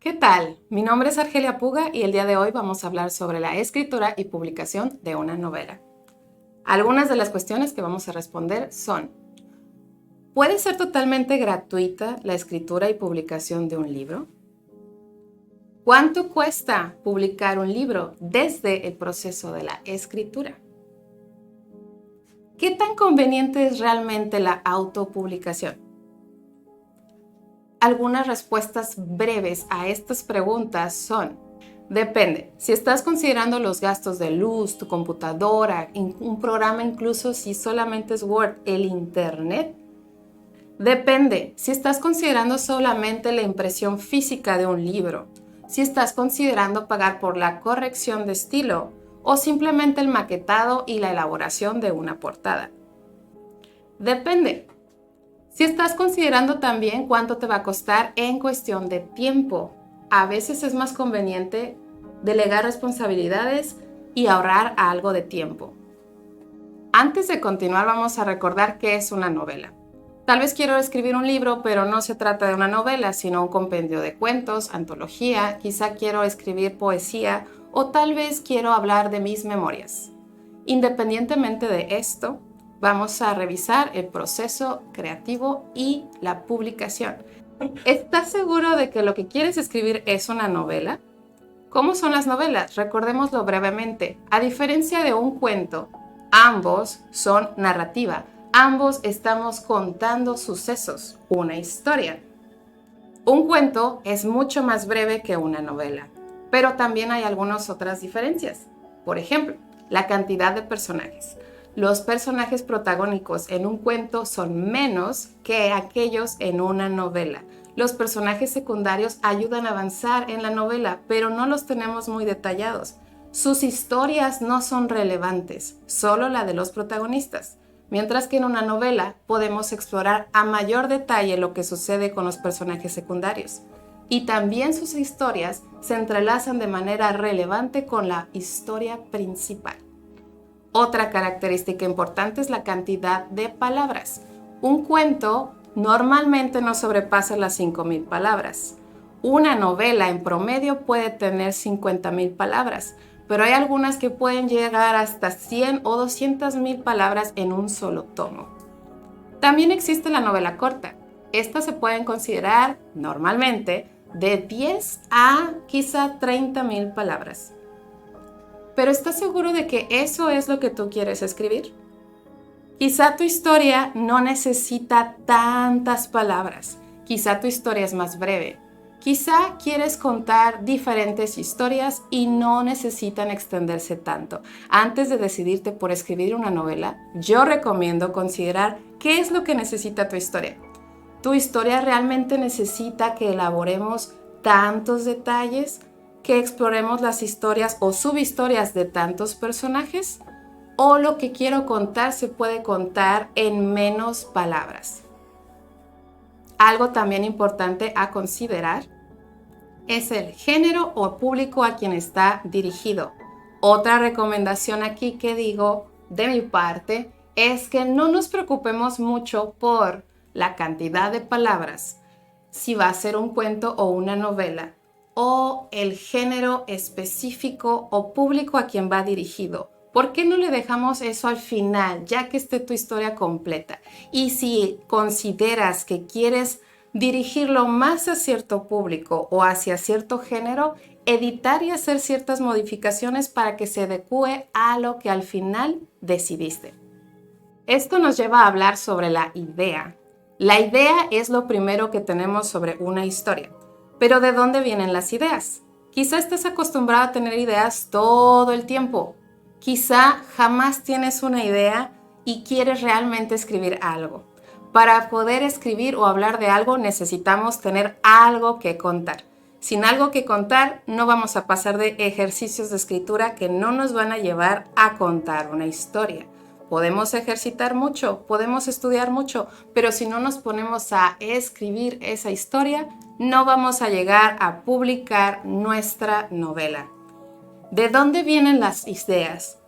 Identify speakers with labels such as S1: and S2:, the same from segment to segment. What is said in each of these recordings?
S1: ¿Qué tal? Mi nombre es Argelia Puga y el día de hoy vamos a hablar sobre la escritura y publicación de una novela. Algunas de las cuestiones que vamos a responder son: ¿puede ser totalmente gratuita la escritura y publicación de un libro? ¿Cuánto cuesta publicar un libro desde el proceso de la escritura? ¿Qué tan conveniente es realmente la autopublicación? Algunas respuestas breves a estas preguntas son: depende. Si estás considerando los gastos de luz, tu computadora, un programa, incluso si solamente es Word, el Internet. Depende. Si estás considerando solamente la impresión física de un libro, si estás considerando pagar por la corrección de estilo o simplemente el maquetado y la elaboración de una portada. Depende. Si estás considerando también cuánto te va a costar en cuestión de tiempo, a veces es más conveniente delegar responsabilidades y ahorrar algo de tiempo. Antes de continuar, vamos a recordar qué es una novela. Tal vez quiero escribir un libro, pero no se trata de una novela, sino un compendio de cuentos, antología, quizá quiero escribir poesía o tal vez quiero hablar de mis memorias. Independientemente de esto, vamos a revisar el proceso creativo y la publicación. ¿Estás seguro de que lo que quieres escribir es una novela? ¿Cómo son las novelas? Recordémoslo brevemente. A diferencia de un cuento, ambos son narrativa. Ambos estamos contando sucesos, una historia. Un cuento es mucho más breve que una novela, pero también hay algunas otras diferencias. Por ejemplo, la cantidad de personajes. Los personajes protagónicos en un cuento son menos que aquellos en una novela. Los personajes secundarios ayudan a avanzar en la novela, pero no los tenemos muy detallados. Sus historias no son relevantes, solo la de los protagonistas. Mientras que en una novela podemos explorar a mayor detalle lo que sucede con los personajes secundarios. Y también sus historias se entrelazan de manera relevante con la historia principal. Otra característica importante es la cantidad de palabras. Un cuento normalmente no sobrepasa las 5,000 palabras. Una novela en promedio puede tener 50,000 palabras, pero hay algunas que pueden llegar hasta 100 o 200,000 palabras en un solo tomo. También existe la novela corta. Estas se pueden considerar normalmente de 10 a quizá 30,000 palabras. ¿Pero estás seguro de que eso es lo que tú quieres escribir? Quizá tu historia no necesita tantas palabras. Quizá tu historia es más breve. Quizá quieres contar diferentes historias y no necesitan extenderse tanto. Antes de decidirte por escribir una novela, yo recomiendo considerar qué es lo que necesita tu historia. ¿Tu historia realmente necesita que elaboremos tantos detalles? ¿Que exploremos las historias o subhistorias de tantos personajes? ¿O lo que quiero contar se puede contar en menos palabras? Algo también importante a considerar es el género o público a quien está dirigido. Otra recomendación aquí que digo de mi parte es que no nos preocupemos mucho por la cantidad de palabras, si va a ser un cuento o una novela, o el género específico o público a quien va dirigido. ¿Por qué no le dejamos eso al final, ya que esté tu historia completa? Y si consideras que quieres dirigirlo más a cierto público o hacia cierto género, editar y hacer ciertas modificaciones para que se adecue a lo que al final decidiste. Esto nos lleva a hablar sobre la idea. La idea es lo primero que tenemos sobre una historia. Pero ¿de dónde vienen las ideas? Quizá estés acostumbrado a tener ideas todo el tiempo. Quizá jamás tienes una idea y quieres realmente escribir algo. Para poder escribir o hablar de algo necesitamos tener algo que contar. Sin algo que contar no vamos a pasar de ejercicios de escritura que no nos van a llevar a contar una historia. Podemos ejercitar mucho, podemos estudiar mucho, pero si no nos ponemos a escribir esa historia, no vamos a llegar a publicar nuestra novela. ¿De dónde vienen las ideas?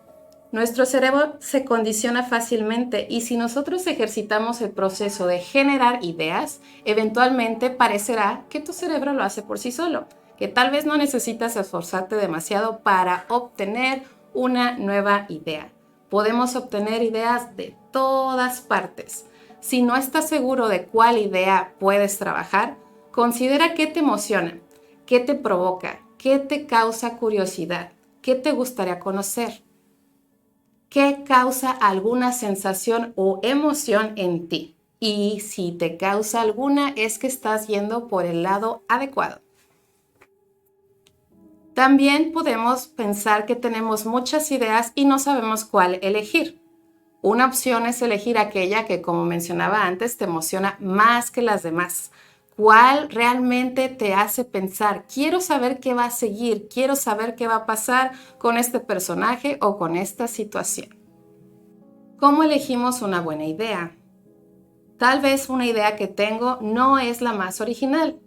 S1: Nuestro cerebro se condiciona fácilmente y si nosotros ejercitamos el proceso de generar ideas, eventualmente parecerá que tu cerebro lo hace por sí solo. que tal vez no necesitas esforzarte demasiado para obtener una nueva idea. Podemos obtener ideas de todas partes. Si no estás seguro de cuál idea puedes trabajar, considera qué te emociona, qué te provoca, qué te causa curiosidad, qué te gustaría conocer, qué causa alguna sensación o emoción en ti. Y si te causa alguna, es que estás yendo por el lado adecuado. También podemos pensar que tenemos muchas ideas y no sabemos cuál elegir. Una opción es elegir aquella que, como mencionaba antes, te emociona más que las demás. ¿Cuál realmente te hace pensar? Quiero saber qué va a seguir, quiero saber qué va a pasar con este personaje o con esta situación. ¿Cómo elegimos una buena idea? Tal vez una idea que tengo no es la más original.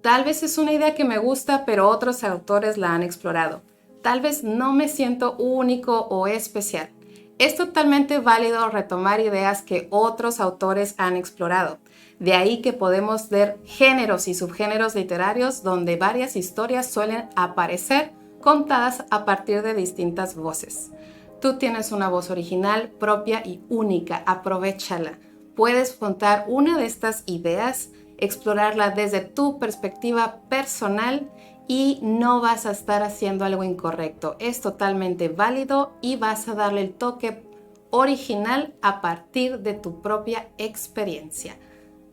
S1: Tal vez es una idea que me gusta, pero otros autores la han explorado. Tal vez no me siento único o especial. Es totalmente válido retomar ideas que otros autores han explorado. De ahí que podemos ver géneros y subgéneros literarios donde varias historias suelen aparecer contadas a partir de distintas voces. Tú tienes una voz original, propia y única. Aprovéchala. Puedes contar una de estas ideas, explorarla desde tu perspectiva personal y no vas a estar haciendo algo incorrecto. Es totalmente válido y vas a darle el toque original a partir de tu propia experiencia.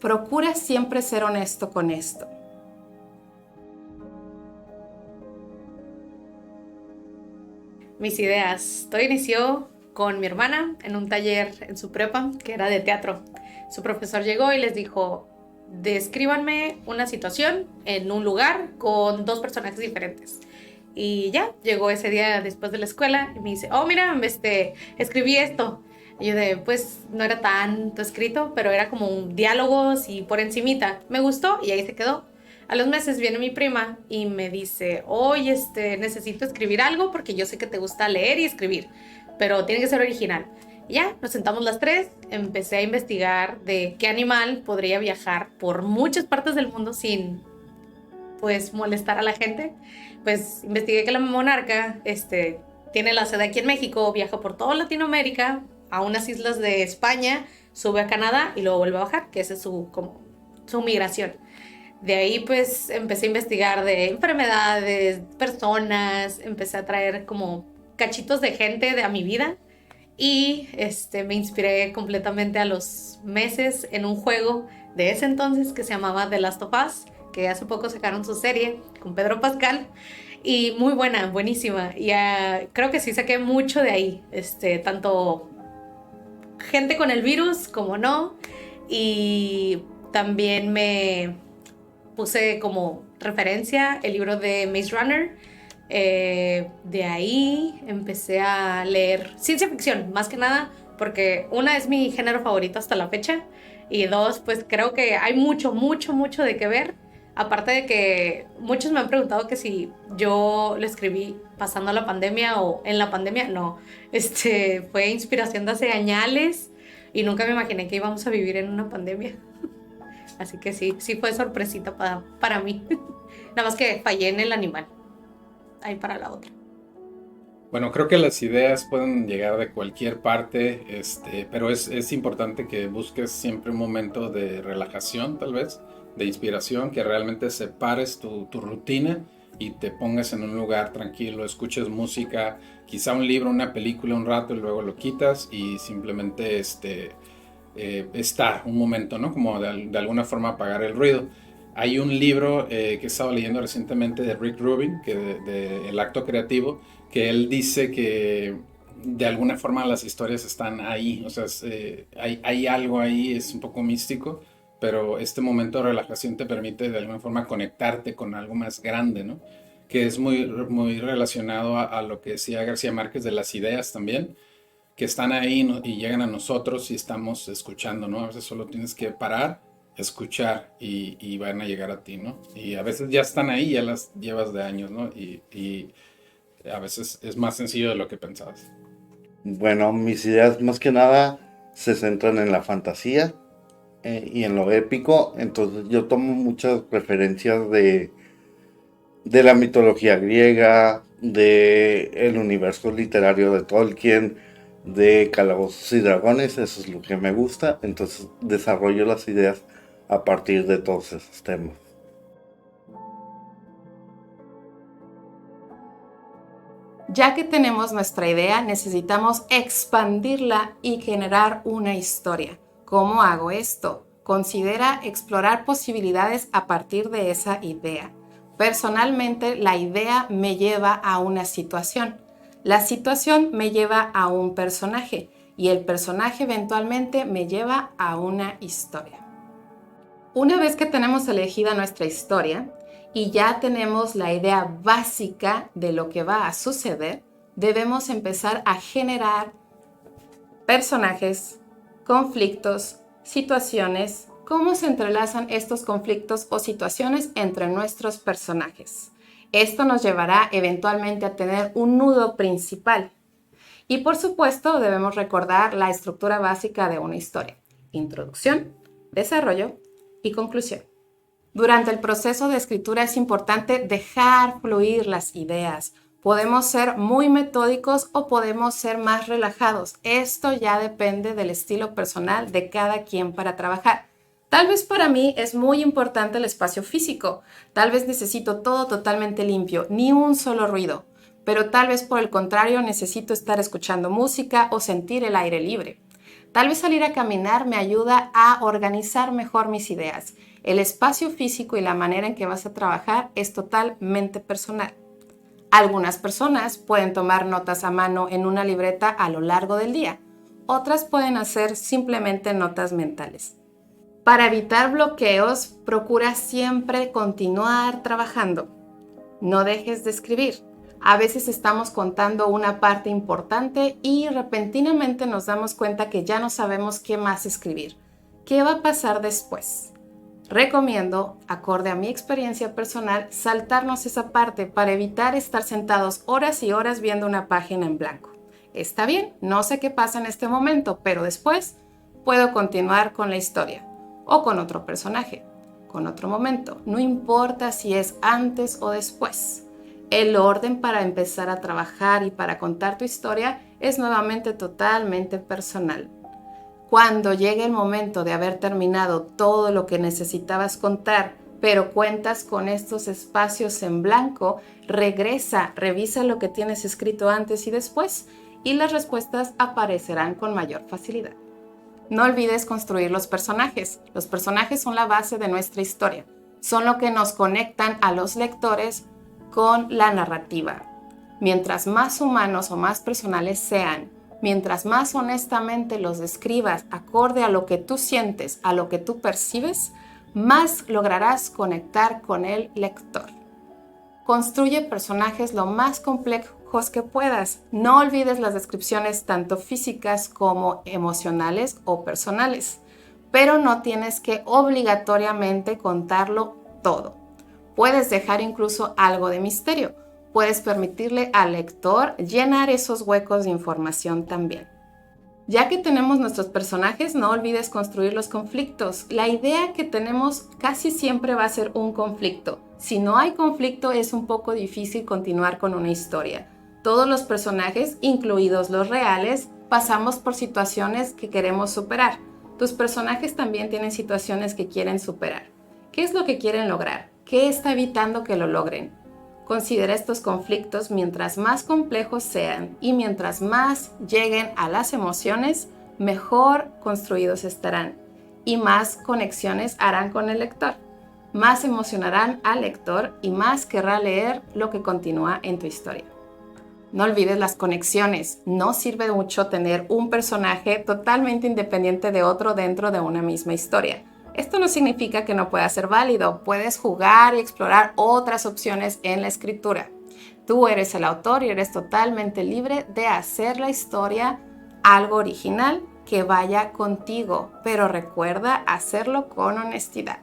S1: Procura siempre ser honesto con esto.
S2: Mis ideas. Todo inició con mi hermana en un taller en su prepa que era de teatro. Su profesor llegó y les dijo, descríbanme una situación en un lugar con dos personajes diferentes. Y ya, llegó ese día después de la escuela y me dice, oh, mira, escribí esto. Y yo pues no era tanto escrito, pero era como un diálogos y por encimita. Me gustó y ahí se quedó. A los meses viene mi prima y me dice, oye, necesito escribir algo porque yo sé que te gusta leer y escribir, pero tiene que ser original. Y ya, nos sentamos las tres, empecé a investigar de qué animal podría viajar por muchas partes del mundo sin, pues, molestar a la gente. Pues investigué que la monarca, tiene la sede aquí en México, viaja por toda Latinoamérica, a unas islas de España, sube a Canadá y luego vuelve a bajar, que esa es su migración. De ahí pues empecé a investigar de enfermedades, personas, empecé a traer como cachitos de gente a mi vida y me inspiré completamente a los meses en un juego de ese entonces que se llamaba The Last of Us, que hace poco sacaron su serie con Pedro Pascal y muy buena, buenísima. Y creo que sí saqué mucho de ahí, tanto gente con el virus como no, y también me puse como referencia el libro de Maze Runner. De ahí empecé a leer ciencia ficción, más que nada, porque una es mi género favorito hasta la fecha, y dos, pues creo que hay mucho, mucho, mucho de qué ver. Aparte de que muchos me han preguntado que si yo lo escribí pasando la pandemia o en la pandemia, no. Fue inspiración de hace años y nunca me imaginé que íbamos a vivir en una pandemia. Así que sí, sí fue sorpresita para mí. Nada más que fallé en el animal. Ahí para la otra.
S3: Bueno, creo que las ideas pueden llegar de cualquier parte, pero es importante que busques siempre un momento de relajación, tal vez, de inspiración, que realmente separes tu rutina y te pongas en un lugar tranquilo, escuches música, quizá un libro, una película un rato y luego lo quitas y simplemente está un momento, ¿no? Como de alguna forma apagar el ruido. Hay un libro que he estado leyendo recientemente de Rick Rubin, que de El acto creativo, que él dice que de alguna forma las historias están ahí, o sea, hay algo ahí, es un poco místico, pero este momento de relajación te permite de alguna forma conectarte con algo más grande, ¿no? Que es muy relacionado a lo que decía García Márquez de las ideas también, que están ahí y llegan a nosotros y estamos escuchando, ¿no? A veces solo tienes que parar, escuchar y van a llegar a ti, ¿no? Y a veces ya están ahí, ya las llevas de años, ¿no? Y a veces es más sencillo de lo que pensabas.
S4: Bueno, mis ideas más que nada se centran en la fantasía y en lo épico, entonces yo tomo muchas referencias de de la mitología griega, de el universo literario de Tolkien, de Calabozos y Dragones. Eso es lo que me gusta. Entonces desarrollo las ideas a partir de todos esos temas.
S1: Ya que tenemos nuestra idea, necesitamos expandirla y generar una historia. ¿Cómo hago esto? Considera explorar posibilidades a partir de esa idea. Personalmente, la idea me lleva a una situación. La situación me lleva a un personaje y el personaje eventualmente me lleva a una historia. Una vez que tenemos elegida nuestra historia y ya tenemos la idea básica de lo que va a suceder, debemos empezar a generar personajes, conflictos, situaciones, cómo se entrelazan estos conflictos o situaciones entre nuestros personajes. Esto nos llevará eventualmente a tener un nudo principal. Y por supuesto debemos recordar la estructura básica de una historia: introducción, desarrollo y conclusión. Durante el proceso de escritura es importante dejar fluir las ideas. Podemos ser muy metódicos o podemos ser más relajados. Esto ya depende del estilo personal de cada quien para trabajar. Tal vez para mí es muy importante el espacio físico. Tal vez necesito todo totalmente limpio, ni un solo ruido. Pero tal vez por el contrario necesito estar escuchando música o sentir el aire libre. Tal vez salir a caminar me ayuda a organizar mejor mis ideas. El espacio físico y la manera en que vas a trabajar es totalmente personal. Algunas personas pueden tomar notas a mano en una libreta a lo largo del día. Otras pueden hacer simplemente notas mentales. Para evitar bloqueos, procura siempre continuar trabajando. No dejes de escribir. A veces estamos contando una parte importante y repentinamente nos damos cuenta que ya no sabemos qué más escribir. ¿Qué va a pasar después? Recomiendo, acorde a mi experiencia personal, saltarnos esa parte para evitar estar sentados horas y horas viendo una página en blanco. Está bien, no sé qué pasa en este momento, pero después puedo continuar con la historia o con otro personaje, con otro momento. No importa si es antes o después. El orden para empezar a trabajar y para contar tu historia es nuevamente totalmente personal. Cuando llegue el momento de haber terminado todo lo que necesitabas contar, pero cuentas con estos espacios en blanco, regresa, revisa lo que tienes escrito antes y después y las respuestas aparecerán con mayor facilidad. No olvides construir los personajes. Los personajes son la base de nuestra historia. Son lo que nos conectan a los lectores con la narrativa. Mientras más humanos o más personales sean, mientras más honestamente los describas acorde a lo que tú sientes, a lo que tú percibes, más lograrás conectar con el lector. Construye personajes lo más complejos que puedas. No olvides las descripciones tanto físicas como emocionales o personales, pero no tienes que obligatoriamente contarlo todo. Puedes dejar incluso algo de misterio. Puedes permitirle al lector llenar esos huecos de información también. Ya que tenemos nuestros personajes, no olvides construir los conflictos. La idea que tenemos casi siempre va a ser un conflicto. Si no hay conflicto, es un poco difícil continuar con una historia. Todos los personajes, incluidos los reales, pasamos por situaciones que queremos superar. Tus personajes también tienen situaciones que quieren superar. ¿Qué es lo que quieren lograr? ¿Qué está evitando que lo logren? Considera estos conflictos mientras más complejos sean y mientras más lleguen a las emociones, mejor construidos estarán y más conexiones harán con el lector. Más emocionarán al lector y más querrá leer lo que continúa en tu historia. No olvides las conexiones. No sirve mucho tener un personaje totalmente independiente de otro dentro de una misma historia. Esto no significa que no pueda ser válido. Puedes jugar y explorar otras opciones en la escritura. Tú eres el autor y eres totalmente libre de hacer la historia algo original que vaya contigo, pero recuerda hacerlo con honestidad.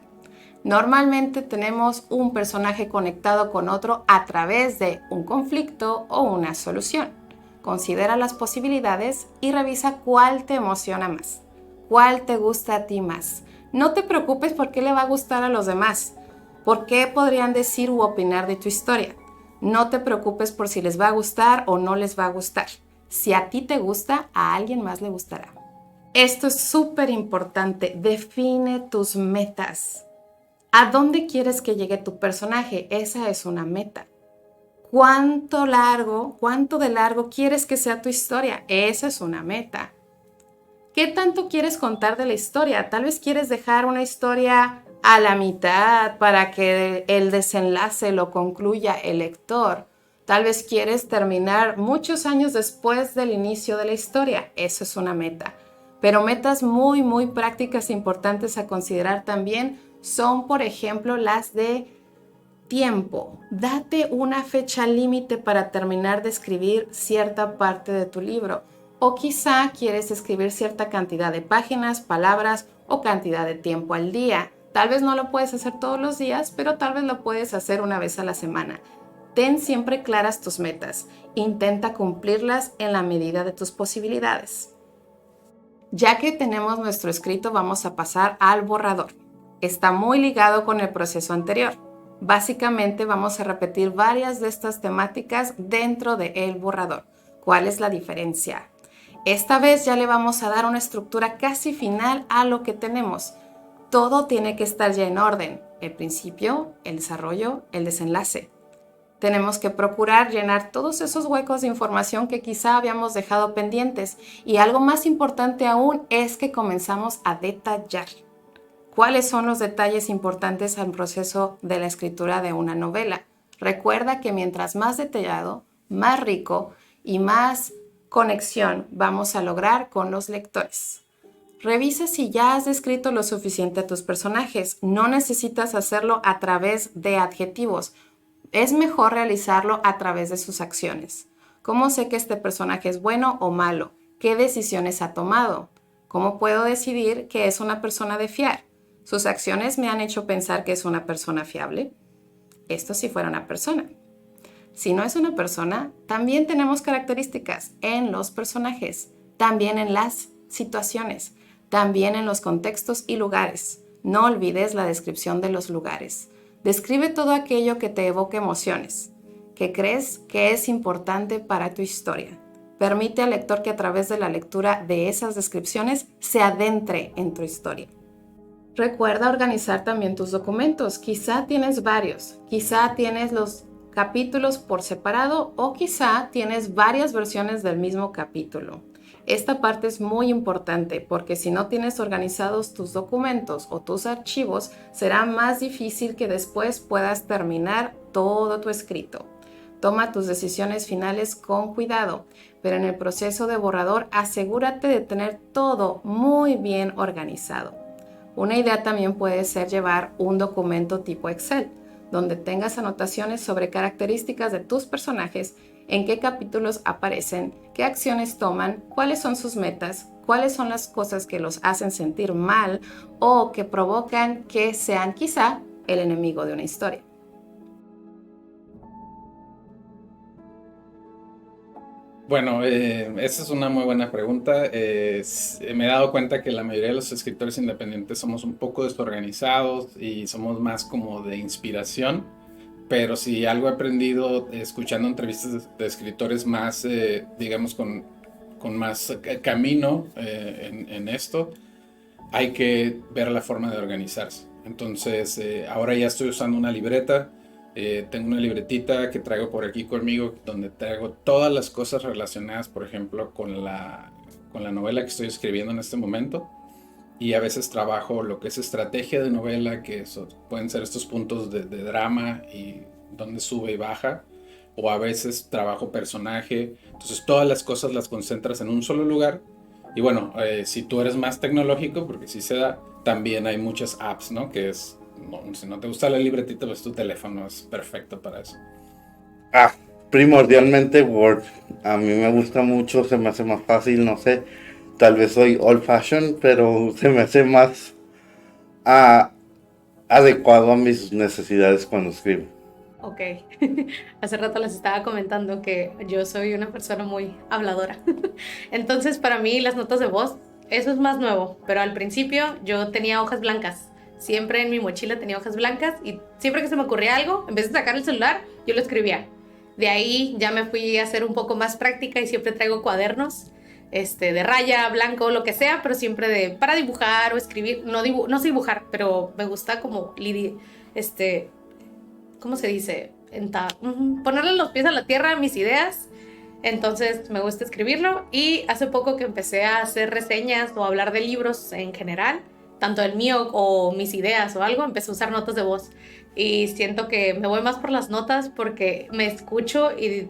S1: Normalmente tenemos un personaje conectado con otro a través de un conflicto o una solución. Considera las posibilidades y revisa cuál te emociona más, cuál te gusta a ti más. No te preocupes por qué le va a gustar a los demás. ¿Por qué podrían decir u opinar de tu historia? No te preocupes por si les va a gustar o no les va a gustar. Si a ti te gusta, a alguien más le gustará. Esto es súper importante. Define tus metas. ¿A dónde quieres que llegue tu personaje? Esa es una meta. ¿Cuánto de largo quieres que sea tu historia? Esa es una meta. ¿Qué tanto quieres contar de la historia? Tal vez quieres dejar una historia a la mitad para que el desenlace lo concluya el lector. Tal vez quieres terminar muchos años después del inicio de la historia. Eso es una meta. Pero metas muy, muy prácticas e importantes a considerar también son, por ejemplo, las de tiempo. Date una fecha límite para terminar de escribir cierta parte de tu libro. O quizá quieres escribir cierta cantidad de páginas, palabras o cantidad de tiempo al día. Tal vez no lo puedes hacer todos los días, pero tal vez lo puedes hacer una vez a la semana. Ten siempre claras tus metas. Intenta cumplirlas en la medida de tus posibilidades. Ya que tenemos nuestro escrito, vamos a pasar al borrador. Está muy ligado con el proceso anterior. Básicamente vamos a repetir varias de estas temáticas dentro del borrador. ¿Cuál es la diferencia? Esta vez ya le vamos a dar una estructura casi final a lo que tenemos. Todo tiene que estar ya en orden. El principio, el desarrollo, el desenlace. Tenemos que procurar llenar todos esos huecos de información que quizá habíamos dejado pendientes. Y algo más importante aún es que comenzamos a detallar. ¿Cuáles son los detalles importantes al proceso de la escritura de una novela? Recuerda que mientras más detallado, más rico y más conexión vamos a lograr con los lectores. Revisa si ya has descrito lo suficiente a tus personajes. No necesitas hacerlo a través de adjetivos. Es mejor realizarlo a través de sus acciones. ¿Cómo sé que este personaje es bueno o malo? ¿Qué decisiones ha tomado? ¿Cómo puedo decidir que es una persona de fiar? ¿Sus acciones me han hecho pensar que es una persona fiable? Esto si fuera una persona. Si no es una persona, también tenemos características en los personajes, también en las situaciones, también en los contextos y lugares. No olvides la descripción de los lugares. Describe todo aquello que te evoque emociones, que crees que es importante para tu historia. Permite al lector que a través de la lectura de esas descripciones se adentre en tu historia. Recuerda organizar también tus documentos. Quizá tienes varios, quizá tienes los capítulos por separado o quizá tienes varias versiones del mismo capítulo. Esta parte es muy importante porque si no tienes organizados tus documentos o tus archivos, será más difícil que después puedas terminar todo tu escrito. Toma tus decisiones finales con cuidado, pero en el proceso de borrador asegúrate de tener todo muy bien organizado. Una idea también puede ser llevar un documento tipo Excel, donde tengas anotaciones sobre características de tus personajes, en qué capítulos aparecen, qué acciones toman, cuáles son sus metas, cuáles son las cosas que los hacen sentir mal o que provocan que sean quizá el enemigo de una historia.
S3: Bueno, esa es una muy buena pregunta. Me he dado cuenta que la mayoría de los escritores independientes somos un poco desorganizados y somos más como de inspiración, pero si algo he aprendido escuchando entrevistas de escritores más, digamos, con más camino en esto, hay que ver la forma de organizarse. Entonces, ahora ya estoy usando una libreta. Tengo una libretita que traigo por aquí conmigo donde traigo todas las cosas relacionadas, por ejemplo, con la novela que estoy escribiendo en este momento, y a veces trabajo lo que es estrategia de novela, que pueden ser estos puntos de drama y donde sube y baja, o a veces trabajo personaje. Entonces todas las cosas las concentras en un solo lugar. Y bueno, si tú eres más tecnológico, porque sí se da, también hay muchas apps, ¿no? Que es... No, si no te gusta la libretita, pues tu teléfono es perfecto para eso.
S4: Primordialmente Word. A mí me gusta mucho, se me hace más fácil, no sé. Tal vez soy old fashion, pero se me hace más adecuado a mis necesidades cuando escribo.
S2: Ok, hace rato les estaba comentando que yo soy una persona muy habladora. Entonces para mí las notas de voz, eso es más nuevo, pero al principio yo tenía hojas blancas. siempre en mi mochila tenía hojas blancas y siempre que se me ocurría algo, en vez de sacar el celular, yo lo escribía. De ahí ya me fui a hacer un poco más práctica y siempre traigo cuadernos de raya, blanco, lo que sea, pero siempre para dibujar o escribir. No sé dibujar, pero me gusta como ¿cómo se dice? Ponerle los pies a la tierra a mis ideas. Entonces me gusta escribirlo y hace poco que empecé a hacer reseñas o hablar de libros en general, tanto el mío o mis ideas o algo, empecé a usar notas de voz y siento que me voy más por las notas porque me escucho y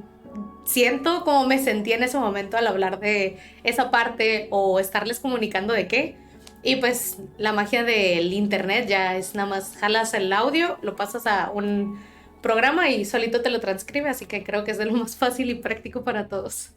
S2: siento cómo me sentí en ese momento al hablar de esa parte o estarles comunicando de qué. Y pues la magia del internet ya es nada más jalas el audio, lo pasas a un programa y solito te lo transcribe, así que creo que es de lo más fácil y práctico para todos.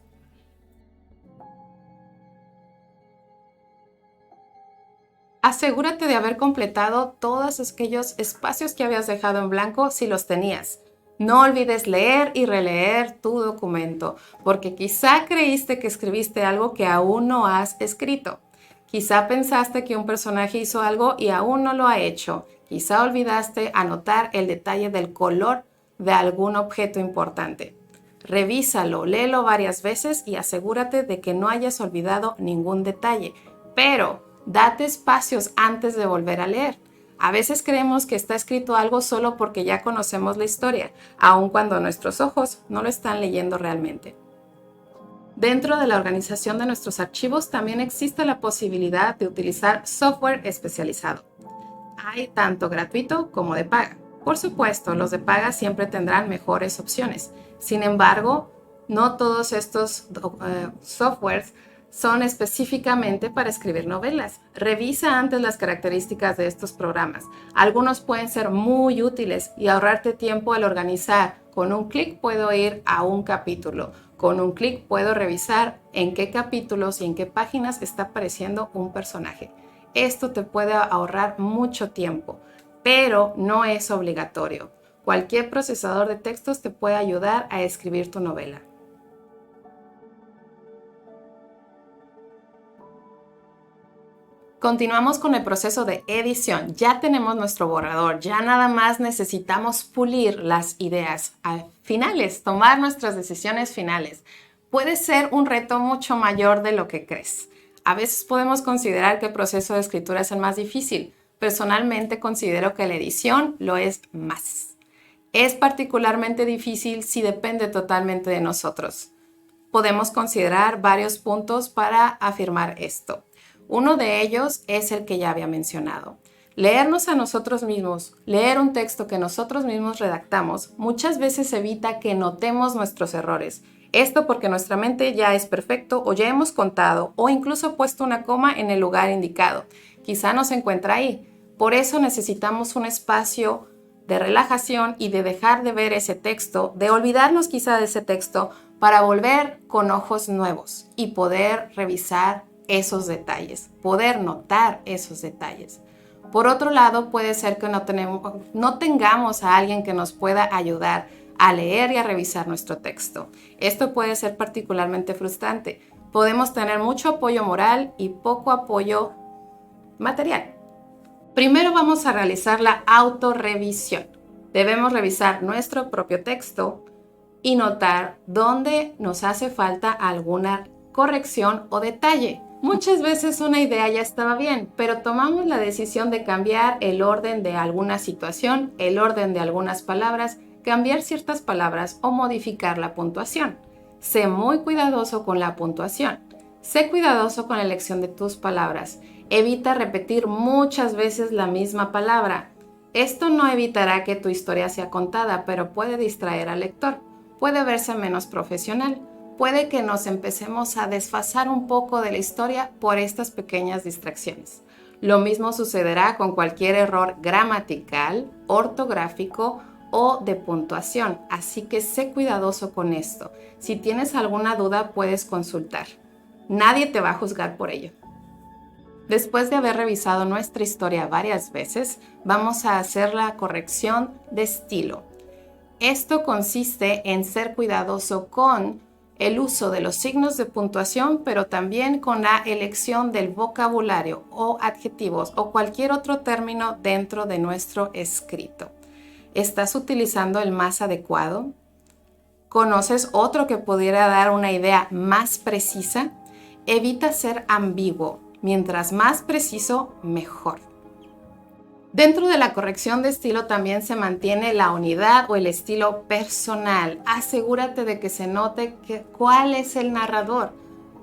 S1: Asegúrate de haber completado todos aquellos espacios que habías dejado en blanco si los tenías. No olvides leer y releer tu documento, porque quizá creíste que escribiste algo que aún no has escrito. Quizá pensaste que un personaje hizo algo y aún no lo ha hecho. Quizá olvidaste anotar el detalle del color de algún objeto importante. Revísalo, léelo varias veces y asegúrate de que no hayas olvidado ningún detalle. Pero date espacios antes de volver a leer. A veces creemos que está escrito algo solo porque ya conocemos la historia, aun cuando nuestros ojos no lo están leyendo realmente. Dentro de la organización de nuestros archivos también existe la posibilidad de utilizar software especializado. Hay tanto gratuito como de paga. Por supuesto, los de paga siempre tendrán mejores opciones. Sin embargo, no todos estos softwares son específicamente para escribir novelas. Revisa antes las características de estos programas. Algunos pueden ser muy útiles y ahorrarte tiempo al organizar. Con un clic puedo ir a un capítulo. Con un clic puedo revisar en qué capítulos y en qué páginas está apareciendo un personaje. Esto te puede ahorrar mucho tiempo, pero no es obligatorio. Cualquier procesador de textos te puede ayudar a escribir tu novela. Continuamos con el proceso de edición. Ya tenemos nuestro borrador, ya nada más necesitamos pulir las ideas finales, tomar nuestras decisiones finales. Puede ser un reto mucho mayor de lo que crees. A veces podemos considerar que el proceso de escritura es el más difícil. Personalmente considero que la edición lo es más. Es particularmente difícil si depende totalmente de nosotros. Podemos considerar varios puntos para afirmar esto. Uno de ellos es el que ya había mencionado. Leernos a nosotros mismos, leer un texto que nosotros mismos redactamos, muchas veces evita que notemos nuestros errores. Esto porque nuestra mente ya es perfecto o ya hemos contado o incluso puesto una coma en el lugar indicado. Quizá no se encuentra ahí. Por eso necesitamos un espacio de relajación y de dejar de ver ese texto, de olvidarnos quizá de ese texto para volver con ojos nuevos y poder revisar esos detalles, poder notar esos detalles. Por otro lado, puede ser que no tengamos a alguien que nos pueda ayudar a leer y a revisar nuestro texto. Esto puede ser particularmente frustrante. Podemos tener mucho apoyo moral y poco apoyo material. Primero vamos a realizar la autorrevisión. Debemos revisar nuestro propio texto y notar dónde nos hace falta alguna corrección o detalle. Muchas veces una idea ya estaba bien, pero tomamos la decisión de cambiar el orden de alguna situación, el orden de algunas palabras, cambiar ciertas palabras o modificar la puntuación. Sé muy cuidadoso con la puntuación. Sé cuidadoso con la elección de tus palabras. Evita repetir muchas veces la misma palabra. Esto no evitará que tu historia sea contada, pero puede distraer al lector. Puede verse menos profesional. Puede que nos empecemos a desfasar un poco de la historia por estas pequeñas distracciones. Lo mismo sucederá con cualquier error gramatical, ortográfico o de puntuación, así que sé cuidadoso con esto. Si tienes alguna duda, puedes consultar. Nadie te va a juzgar por ello. Después de haber revisado nuestra historia varias veces, vamos a hacer la corrección de estilo. Esto consiste en ser cuidadoso con el uso de los signos de puntuación, pero también con la elección del vocabulario o adjetivos o cualquier otro término dentro de nuestro escrito. ¿Estás utilizando el más adecuado? ¿Conoces otro que pudiera dar una idea más precisa? Evita ser ambiguo. Mientras más preciso, mejor. Dentro de la corrección de estilo también se mantiene la unidad o el estilo personal. Asegúrate de que se note cuál es el narrador.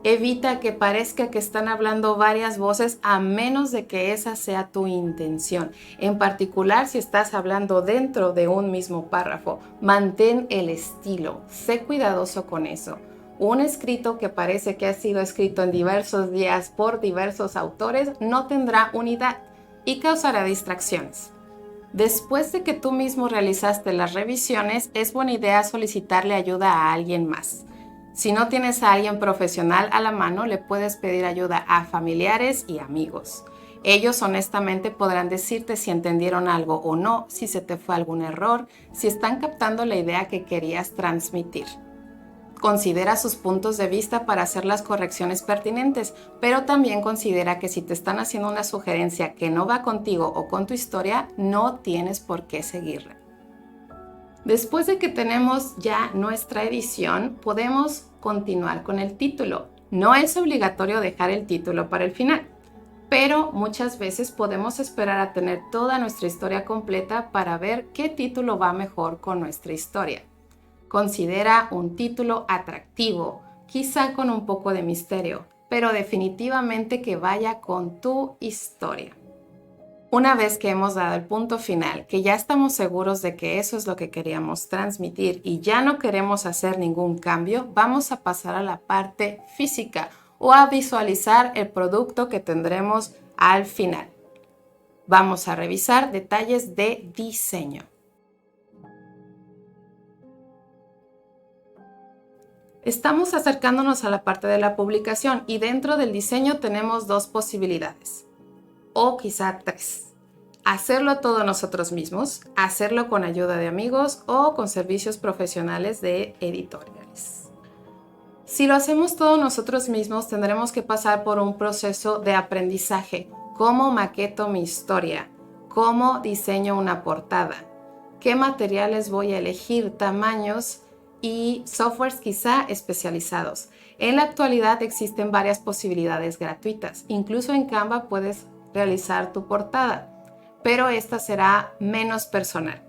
S1: Evita que parezca que están hablando varias voces a menos de que esa sea tu intención. En particular, si estás hablando dentro de un mismo párrafo, mantén el estilo. Sé cuidadoso con eso. Un escrito que parece que ha sido escrito en diversos días por diversos autores no tendrá unidad y causará distracciones. Después de que tú mismo realizaste las revisiones, es buena idea solicitarle ayuda a alguien más. Si no tienes a alguien profesional a la mano, le puedes pedir ayuda a familiares y amigos. Ellos honestamente podrán decirte si entendieron algo o no, si se te fue algún error, si están captando la idea que querías transmitir. Considera sus puntos de vista para hacer las correcciones pertinentes, pero también considera que si te están haciendo una sugerencia que no va contigo o con tu historia, no tienes por qué seguirla. Después de que tenemos ya nuestra edición, podemos continuar con el título. No es obligatorio dejar el título para el final, pero muchas veces podemos esperar a tener toda nuestra historia completa para ver qué título va mejor con nuestra historia. Considera un título atractivo, quizá con un poco de misterio, pero definitivamente que vaya con tu historia. Una vez que hemos dado el punto final, que ya estamos seguros de que eso es lo que queríamos transmitir y ya no queremos hacer ningún cambio, vamos a pasar a la parte física o a visualizar el producto que tendremos al final. Vamos a revisar detalles de diseño. Estamos acercándonos a la parte de la publicación y dentro del diseño tenemos dos posibilidades, o quizá tres. Hacerlo todo nosotros mismos, hacerlo con ayuda de amigos o con servicios profesionales de editoriales. Si lo hacemos todo nosotros mismos, tendremos que pasar por un proceso de aprendizaje. ¿Cómo maqueto mi historia? ¿Cómo diseño una portada? ¿Qué materiales voy a elegir? ¿Tamaños? Y softwares quizá especializados. En la actualidad existen varias posibilidades gratuitas. Incluso en Canva puedes realizar tu portada, pero esta será menos personal.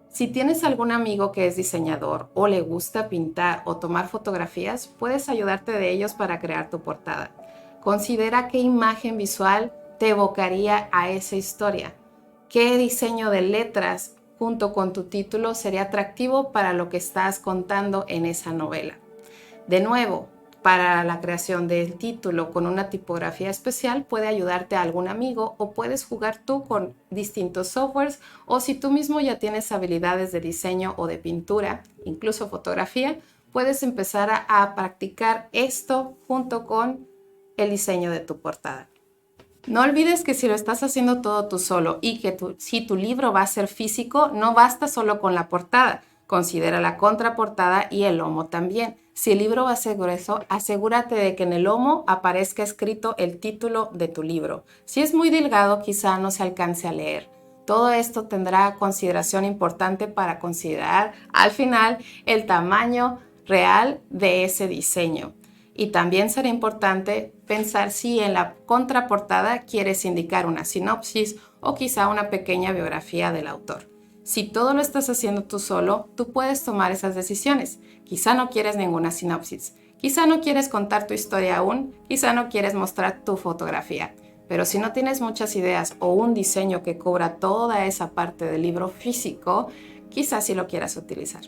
S1: Si tienes algún amigo que es diseñador o le gusta pintar o tomar fotografías, puedes ayudarte de ellos para crear tu portada. Considera qué imagen visual te evocaría a esa historia. ¿Qué diseño de letras junto con tu título sería atractivo para lo que estás contando en esa novela? De nuevo, para la creación del título con una tipografía especial puede ayudarte a algún amigo o puedes jugar tú con distintos softwares, o si tú mismo ya tienes habilidades de diseño o de pintura, incluso fotografía, puedes empezar a practicar esto junto con el diseño de tu portada. No olvides que si lo estás haciendo todo tú solo y que si tu libro va a ser físico, no basta solo con la portada. Considera la contraportada y el lomo también. Si el libro va a ser grueso, asegúrate de que en el lomo aparezca escrito el título de tu libro. Si es muy delgado, quizá no se alcance a leer. Todo esto tendrá consideración importante para considerar al final el tamaño real de ese diseño. Y también será importante pensar si en la contraportada quieres indicar una sinopsis o quizá una pequeña biografía del autor. Si todo lo estás haciendo tú solo, tú puedes tomar esas decisiones. Quizá no quieres ninguna sinopsis, quizá no quieres contar tu historia aún, quizá no quieres mostrar tu fotografía. Pero si no tienes muchas ideas o un diseño que cubra toda esa parte del libro físico, quizá sí lo quieras utilizar.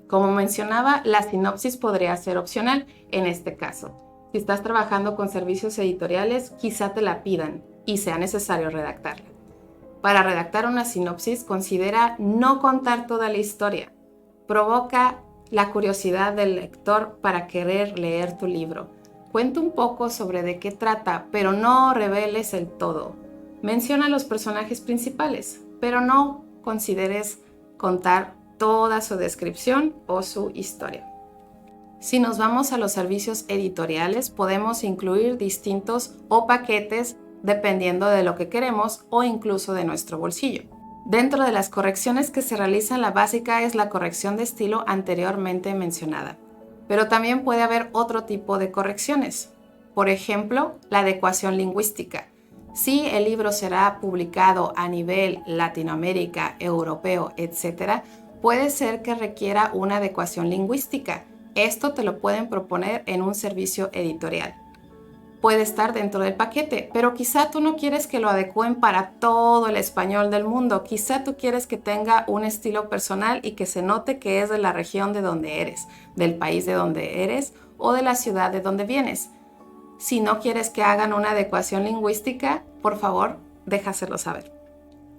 S1: Como mencionaba, la sinopsis podría ser opcional en este caso. Si estás trabajando con servicios editoriales, quizá te la pidan y sea necesario redactarla. Para redactar una sinopsis, considera no contar toda la historia. Provoca la curiosidad del lector para querer leer tu libro. Cuenta un poco sobre de qué trata, pero no reveles el todo. Menciona a los personajes principales, pero no consideres contar toda su descripción o su historia. Si nos vamos a los servicios editoriales, podemos incluir distintos o paquetes dependiendo de lo que queremos o incluso de nuestro bolsillo. Dentro de las correcciones que se realizan, la básica es la corrección de estilo anteriormente mencionada, pero también puede haber otro tipo de correcciones. Por ejemplo, la adecuación lingüística. Si el libro será publicado a nivel Latinoamérica, europeo, etc., puede ser que requiera una adecuación lingüística. Esto te lo pueden proponer en un servicio editorial. Puede estar dentro del paquete, pero quizá tú no quieres que lo adecúen para todo el español del mundo. Quizá tú quieres que tenga un estilo personal y que se note que es de la región de donde eres, del país de donde eres o de la ciudad de donde vienes. Si no quieres que hagan una adecuación lingüística, por favor, déjaselo saber.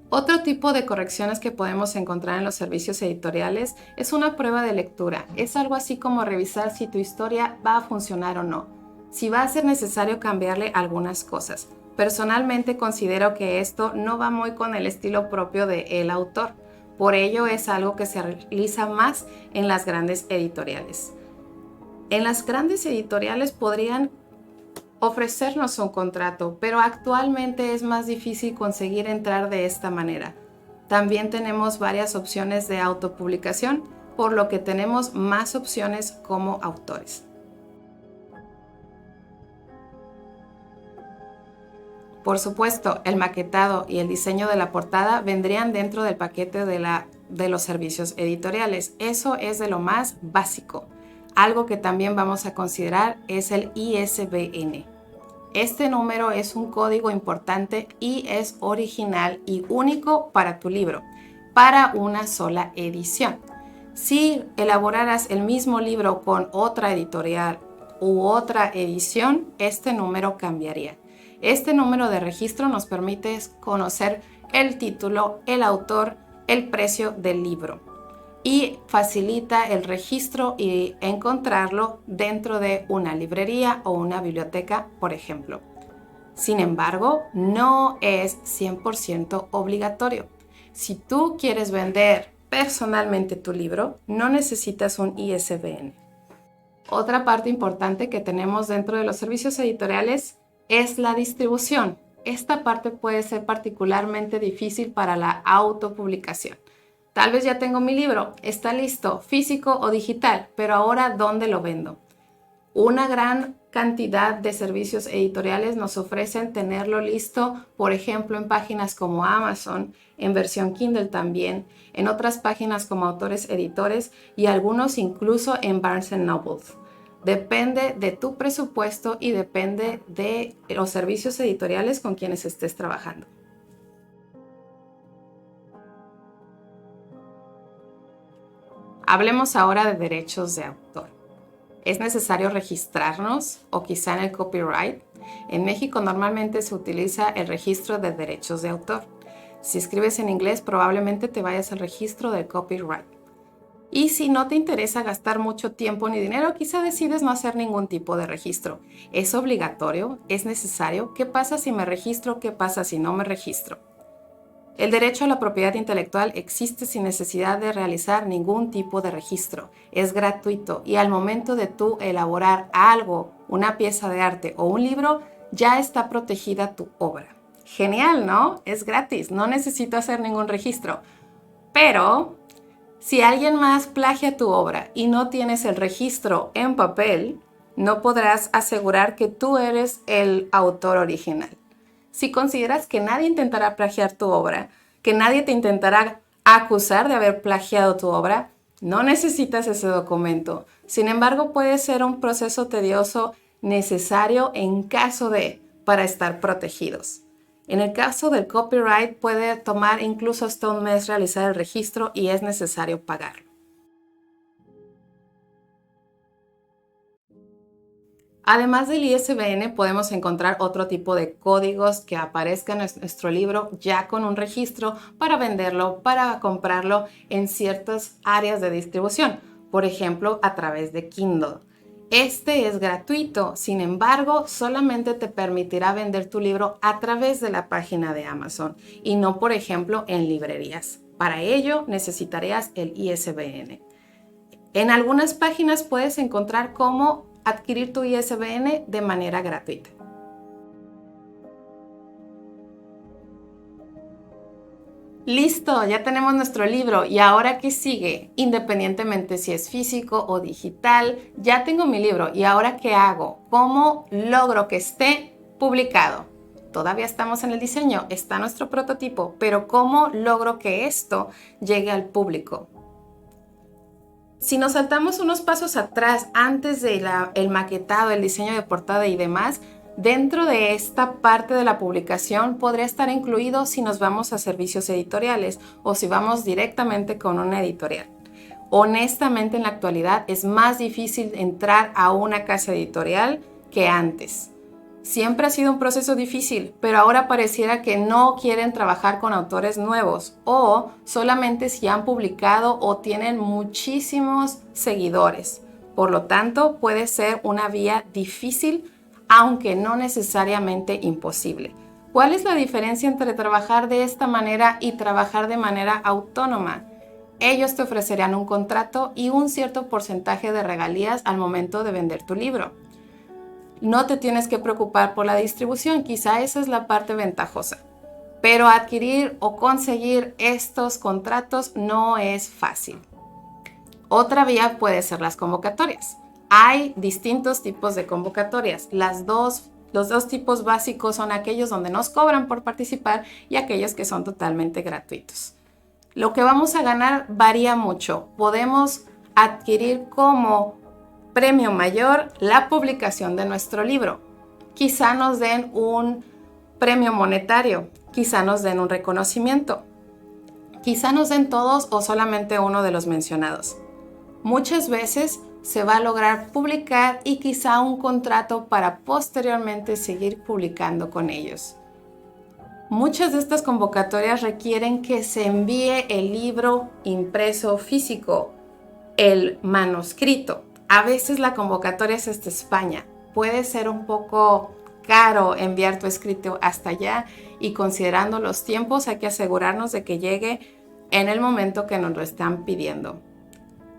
S1: Otro tipo de correcciones que podemos encontrar en los servicios editoriales es una prueba de lectura. Es algo así como revisar si tu historia va a funcionar o no, si va a ser necesario cambiarle algunas cosas. Personalmente considero que esto no va muy con el estilo propio del autor. Por ello es algo que se realiza más en las grandes editoriales. En las grandes editoriales podrían ofrecernos un contrato, pero actualmente es más difícil conseguir entrar de esta manera. También tenemos varias opciones de autopublicación, por lo que tenemos más opciones como autores. Por supuesto, el maquetado y el diseño de la portada vendrían dentro del paquete de los servicios editoriales. Eso es de lo más básico. Algo que también vamos a considerar es el ISBN. Este número es un código importante y es original y único para tu libro, para una sola edición. Si elaboraras el mismo libro con otra editorial u otra edición, este número cambiaría. Este número de registro nos permite conocer el título, el autor, el precio del libro y facilita el registro y encontrarlo dentro de una librería o una biblioteca, por ejemplo. Sin embargo, no es 100% obligatorio. Si tú quieres vender personalmente tu libro, no necesitas un ISBN. Otra parte importante que tenemos dentro de los servicios editoriales es la distribución. Esta parte puede ser particularmente difícil para la autopublicación. Tal vez ya tengo mi libro, está listo, físico o digital, pero ahora ¿dónde lo vendo? Una gran cantidad de servicios editoriales nos ofrecen tenerlo listo, por ejemplo, en páginas como Amazon, en versión Kindle también, en otras páginas como Autores Editores y algunos incluso en Barnes & Noble. Depende de tu presupuesto y depende de los servicios editoriales con quienes estés trabajando. Hablemos ahora de derechos de autor. ¿Es necesario registrarnos o quizá en el copyright? En México normalmente se utiliza el registro de derechos de autor. Si escribes en inglés, probablemente te vayas al registro del copyright. Y si no te interesa gastar mucho tiempo ni dinero, quizá decides no hacer ningún tipo de registro. ¿Es obligatorio? ¿Es necesario? ¿Qué pasa si me registro? ¿Qué pasa si no me registro? El derecho a la propiedad intelectual existe sin necesidad de realizar ningún tipo de registro. Es gratuito y al momento de tú elaborar algo, una pieza de arte o un libro, ya está protegida tu obra. Genial, ¿no? Es gratis, no necesito hacer ningún registro. Pero si alguien más plagia tu obra y no tienes el registro en papel, no podrás asegurar que tú eres el autor original. Si consideras que nadie intentará plagiar tu obra, que nadie te intentará acusar de haber plagiado tu obra, no necesitas ese documento. Sin embargo, puede ser un proceso tedioso necesario en caso de, para estar protegidos. En el caso del copyright puede tomar incluso hasta un mes realizar el registro y es necesario pagarlo. Además del ISBN podemos encontrar otro tipo de códigos que aparezcan en nuestro libro ya con un registro para venderlo, para comprarlo en ciertas áreas de distribución, por ejemplo a través de Kindle. Este es gratuito, sin embargo, solamente te permitirá vender tu libro a través de la página de Amazon y no, por ejemplo, en librerías. Para ello necesitarías el ISBN. En algunas páginas puedes encontrar cómo adquirir tu ISBN de manera gratuita. Listo, ya tenemos nuestro libro. ¿Y ahora qué sigue? Independientemente si es físico o digital, ya tengo mi libro. ¿Y ahora qué hago? ¿Cómo logro que esté publicado? Todavía estamos en el diseño, está nuestro prototipo, pero ¿cómo logro que esto llegue al público? Si nos saltamos unos pasos atrás, antes de el maquetado, el diseño de portada y demás, dentro de esta parte de la publicación podría estar incluido si nos vamos a servicios editoriales o si vamos directamente con una editorial. Honestamente, en la actualidad es más difícil entrar a una casa editorial que antes. Siempre ha sido un proceso difícil, pero ahora pareciera que no quieren trabajar con autores nuevos o solamente si han publicado o tienen muchísimos seguidores. Por lo tanto, puede ser una vía difícil, aunque no necesariamente imposible. ¿Cuál es la diferencia entre trabajar de esta manera y trabajar de manera autónoma? Ellos te ofrecerán un contrato y un cierto porcentaje de regalías al momento de vender tu libro. No te tienes que preocupar por la distribución, quizá esa es la parte ventajosa. Pero adquirir o conseguir estos contratos no es fácil. Otra vía puede ser las convocatorias. Hay distintos tipos de convocatorias. Los dos tipos básicos son aquellos donde nos cobran por participar y aquellos que son totalmente gratuitos. Lo que vamos a ganar varía mucho. Podemos adquirir como premio mayor la publicación de nuestro libro. Quizá nos den un premio monetario, quizá nos den un reconocimiento, quizá nos den todos o solamente uno de los mencionados. Muchas veces se va a lograr publicar y quizá un contrato para posteriormente seguir publicando con ellos. Muchas de estas convocatorias requieren que se envíe el libro impreso físico, el manuscrito. A veces la convocatoria es hasta España. Puede ser un poco caro enviar tu escrito hasta allá y considerando los tiempos hay que asegurarnos de que llegue en el momento que nos lo están pidiendo.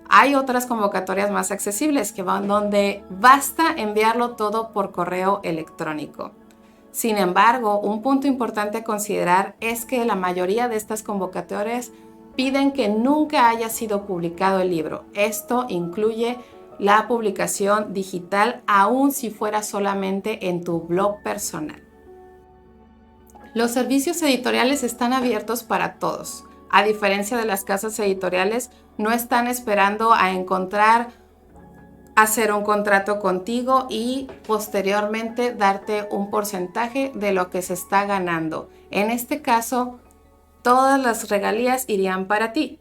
S1: Hay otras convocatorias más accesibles que van donde basta enviarlo todo por correo electrónico. Sin embargo, un punto importante a considerar es que la mayoría de estas convocatorias piden que nunca haya sido publicado el libro. Esto incluye la publicación digital, aun si fuera solamente en tu blog personal. Los servicios editoriales están abiertos para todos. A diferencia de las casas editoriales, no están esperando a hacer un contrato contigo y posteriormente darte un porcentaje de lo que se está ganando. En este caso, todas las regalías irían para ti.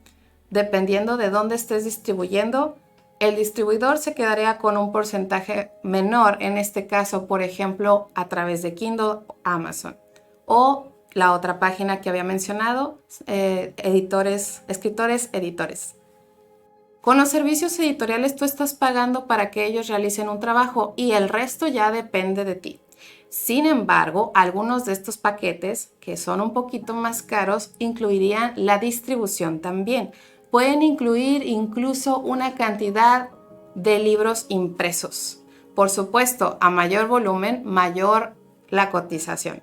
S1: Dependiendo de dónde estés distribuyendo, el distribuidor se quedaría con un porcentaje menor, en este caso, por ejemplo, a través de Kindle o Amazon. O la otra página que había mencionado, escritores, editores. Con los servicios editoriales tú estás pagando para que ellos realicen un trabajo y el resto ya depende de ti. Sin embargo, algunos de estos paquetes, que son un poquito más caros, incluirían la distribución también. Pueden incluir incluso una cantidad de libros impresos. Por supuesto, a mayor volumen, mayor la cotización.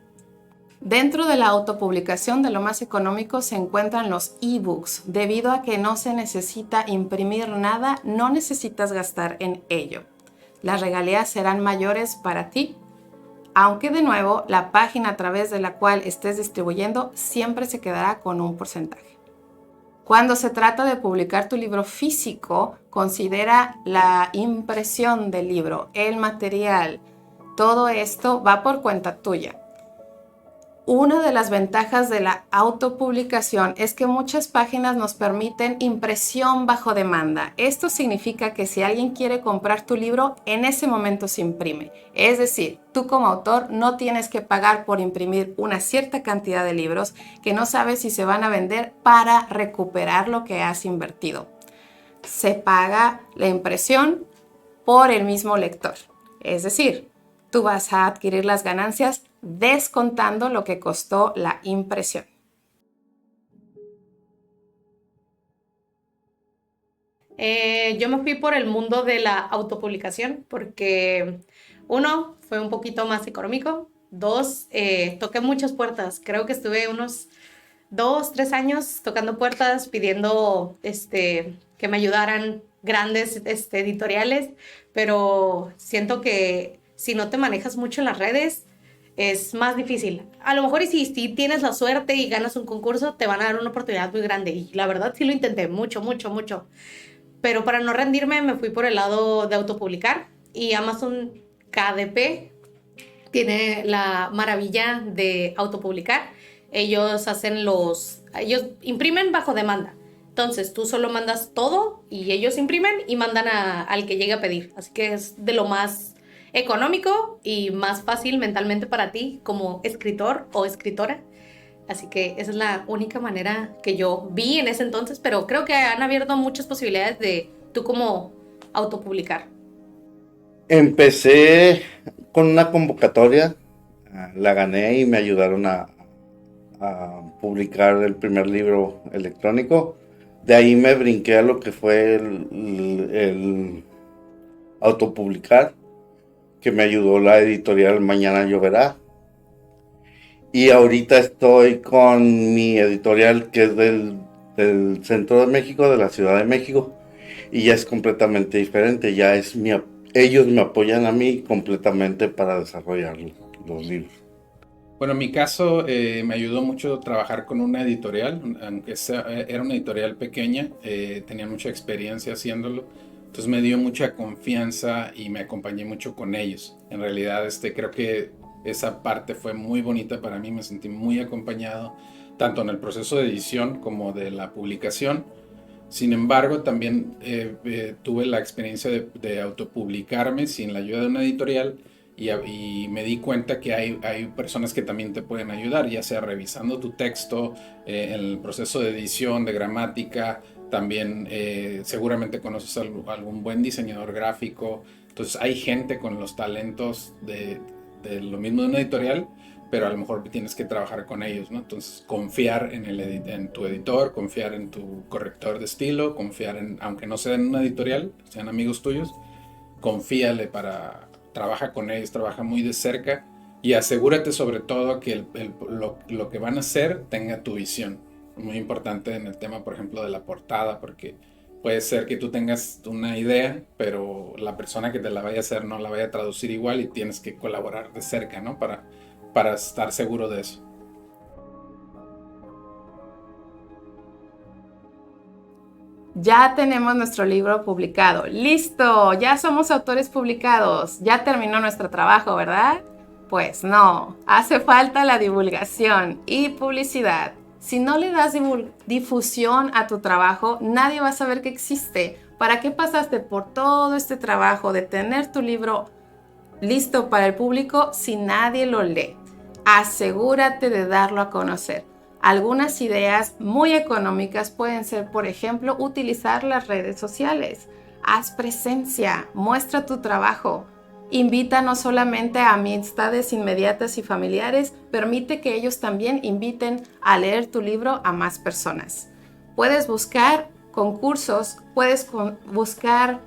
S1: Dentro de la autopublicación de lo más económico se encuentran los ebooks. Debido a que no se necesita imprimir nada, no necesitas gastar en ello. Las regalías serán mayores para ti, aunque de nuevo la página a través de la cual estés distribuyendo siempre se quedará con un porcentaje. Cuando se trata de publicar tu libro físico, considera la impresión del libro, el material. Todo esto va por cuenta tuya. Una de las ventajas de la autopublicación es que muchas páginas nos permiten impresión bajo demanda. Esto significa que si alguien quiere comprar tu libro, en ese momento se imprime. Es decir, tú como autor no tienes que pagar por imprimir una cierta cantidad de libros que no sabes si se van a vender para recuperar lo que has invertido. Se paga la impresión por el mismo lector. Es decir, tú vas a adquirir las ganancias descontando lo que costó la impresión.
S2: Yo me fui por el mundo de la autopublicación porque, uno, fue un poquito más económico. Dos, toqué muchas puertas. Creo que estuve unos 2, 3 años tocando puertas, pidiendo que me ayudaran grandes editoriales, pero siento que si no te manejas mucho en las redes, es más difícil. A lo mejor y si tienes la suerte y ganas un concurso, te van a dar una oportunidad muy grande. Y la verdad sí lo intenté mucho, mucho, mucho. Pero para no rendirme me fui por el lado de autopublicar y Amazon KDP tiene la maravilla de autopublicar. Ellos imprimen bajo demanda. Entonces tú solo mandas todo y ellos imprimen y mandan al que llegue a pedir. Así que es de lo más económico y más fácil mentalmente para ti como escritor o escritora. Así que esa es la única manera que yo vi en ese entonces, pero creo que han abierto muchas posibilidades de tú como autopublicar.
S4: Empecé con una convocatoria, la gané y me ayudaron a publicar el primer libro electrónico. De ahí me brinqué a lo que fue el autopublicar, que me ayudó la editorial Mañana Lloverá. Y ahorita estoy con mi editorial, que es del centro de México, de la Ciudad de México, y ya es completamente diferente. Ellos me apoyan a mí completamente para desarrollar los libros.
S3: Bueno, en mi caso me ayudó mucho trabajar con una editorial, aunque era una editorial pequeña, tenía mucha experiencia haciéndolo, entonces me dio mucha confianza y me acompañé mucho con ellos. En realidad creo que esa parte fue muy bonita para mí, me sentí muy acompañado, tanto en el proceso de edición como de la publicación. Sin embargo, también tuve la experiencia de autopublicarme sin la ayuda de una editorial y me di cuenta que hay personas que también te pueden ayudar, ya sea revisando tu texto, en el proceso de edición, de gramática, también seguramente conoces algún buen diseñador gráfico. Entonces hay gente con los talentos de lo mismo de una editorial, pero a lo mejor tienes que trabajar con ellos, ¿no? Entonces, confiar en tu editor, confiar en tu corrector de estilo, confiar aunque no sea en una editorial, sean amigos tuyos, confíale trabaja con ellos, trabaja muy de cerca y asegúrate sobre todo que lo que van a hacer tenga tu visión. Muy importante en el tema, por ejemplo, de la portada, porque puede ser que tú tengas una idea, pero la persona que te la vaya a hacer no la vaya a traducir igual y tienes que colaborar de cerca, ¿no? Para estar seguro de eso.
S1: Ya tenemos nuestro libro publicado. ¡Listo! Ya somos autores publicados. Ya terminó nuestro trabajo, ¿verdad? Pues no, hace falta la divulgación y publicidad. Si no le das difusión a tu trabajo, nadie va a saber que existe. ¿Para qué pasaste por todo este trabajo de tener tu libro listo para el público si nadie lo lee? Asegúrate de darlo a conocer. Algunas ideas muy económicas pueden ser, por ejemplo, utilizar las redes sociales. Haz presencia, muestra tu trabajo. Invita no solamente a amistades inmediatas y familiares, permite que ellos también inviten a leer tu libro a más personas. Puedes buscar concursos, puedes buscar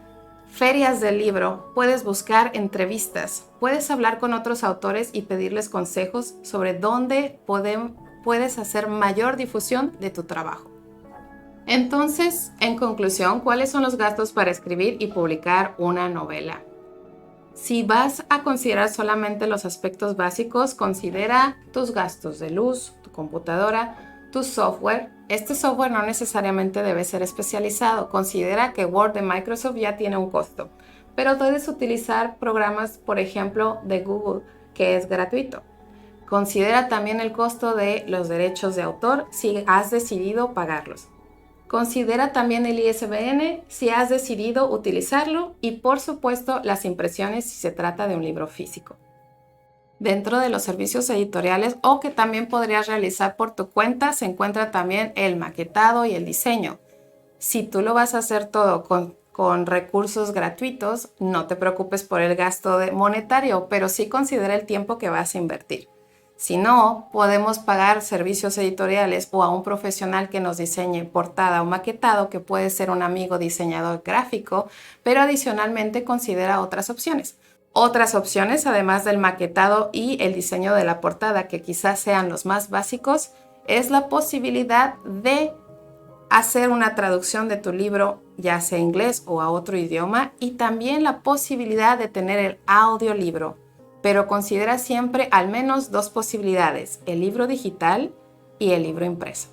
S1: ferias del libro, puedes buscar entrevistas, puedes hablar con otros autores y pedirles consejos sobre dónde puedes hacer mayor difusión de tu trabajo. Entonces, en conclusión, ¿cuáles son los gastos para escribir y publicar una novela? Si vas a considerar solamente los aspectos básicos, considera tus gastos de luz, tu computadora, tu software. Este software no necesariamente debe ser especializado. Considera que Word de Microsoft ya tiene un costo, pero puedes utilizar programas, por ejemplo, de Google, que es gratuito. Considera también el costo de los derechos de autor si has decidido pagarlos. Considera también el ISBN si has decidido utilizarlo y, por supuesto, las impresiones si se trata de un libro físico. Dentro de los servicios editoriales o que también podrías realizar por tu cuenta se encuentra también el maquetado y el diseño. Si tú lo vas a hacer todo con recursos gratuitos, no te preocupes por el gasto monetario, pero sí considera el tiempo que vas a invertir. Si no, podemos pagar servicios editoriales o a un profesional que nos diseñe portada o maquetado, que puede ser un amigo diseñador gráfico, pero adicionalmente considera otras opciones. Otras opciones, además del maquetado y el diseño de la portada, que quizás sean los más básicos, es la posibilidad de hacer una traducción de tu libro, ya sea inglés o a otro idioma, y también la posibilidad de tener el audiolibro. Pero considera siempre al menos 2 posibilidades, el libro digital y el libro impreso.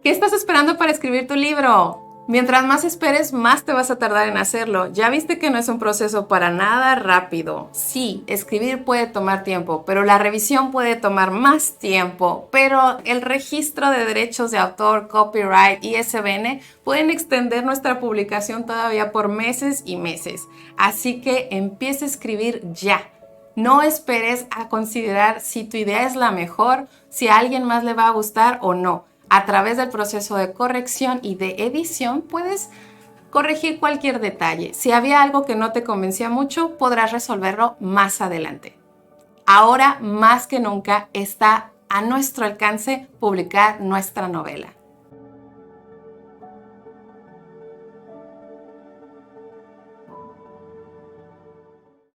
S1: ¿Qué estás esperando para escribir tu libro? Mientras más esperes, más te vas a tardar en hacerlo. Ya viste que no es un proceso para nada rápido. Sí, escribir puede tomar tiempo, pero la revisión puede tomar más tiempo. Pero el registro de derechos de autor, copyright y ISBN pueden extender nuestra publicación todavía por meses y meses. Así que empieza a escribir ya. No esperes a considerar si tu idea es la mejor, si a alguien más le va a gustar o no. A través del proceso de corrección y de edición puedes corregir cualquier detalle. Si había algo que no te convencía mucho, podrás resolverlo más adelante. Ahora, más que nunca, está a nuestro alcance publicar nuestra novela.